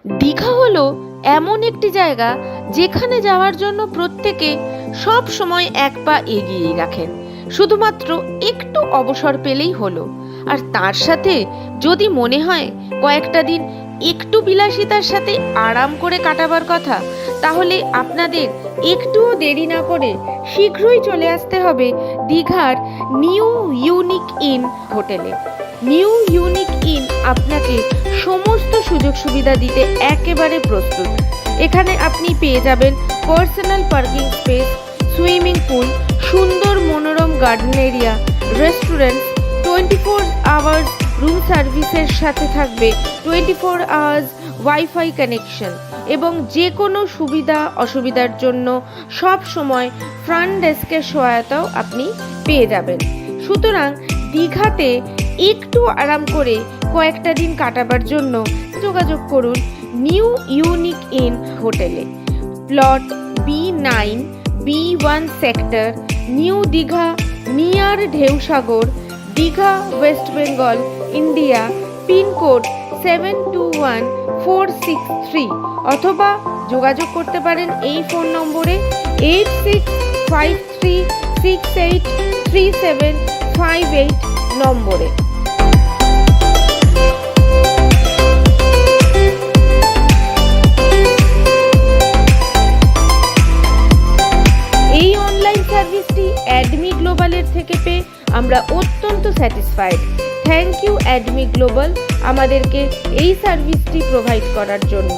দীঘা হলো এমন একটি জায়গা যেখানে যাওয়ার জন্য প্রত্যেকে সব সময় এক পা এগিয়েই রাখেন, শুধুমাত্র একটু অবসর পেলেই হলো। আর তার সাথে যদি মনে হয় কয়েকটা দিন একটু বিলাসিতার সাথে আরাম করে কাটাবার কথা, তাহলে আপনাদের একটুও দেরি না করে শীঘ্রই চলে আসতে হবে দীঘার নিউ ইউনিক ইন হোটেলে। নিউ ইউনিক ইন আপনাকে সমস্ত সুযোগ সুবিধা দিতে একেবারে প্রস্তুত। এখানে আপনি পেয়ে যাবেন personal parking space, swimming pool, সুন্দর মনোরম garden area, restaurant, 24 hours room সার্ভিসের সাথে থাকবে 24 আওয়ার্স ওয়াইফাই কানেকশন এবং যে কোনো সুবিধা অসুবিধার জন্য সব সময় ফ্রন্ট ডেস্কের সহায়তাও আপনি পেয়ে যাবেন। সুতরাং দীঘাতে একটু আরাম করে কয়েকটা দিন কাটাবার জন্য যোগাযোগ করুন নিউ ইউনিক ইন হোটেলে। Plot B9 B1 sector, new Digha, near Dheusagar, Digha, West Bengal, India. Pincode 721463, অথবা যোগাযোগ করতে পারেন এই ফোন নম্বরে 8653683758 নম্বরে। এই অনলাইন সার্ভিসটি অ্যাডমি গ্লোবালের থেকে পেয়ে আমরা অত্যন্ত স্যাটিসফাইড। থ্যাংক ইউ অ্যাডমি গ্লোবাল আমাদেরকে এই সার্ভিসটি প্রোভাইড করার জন্য।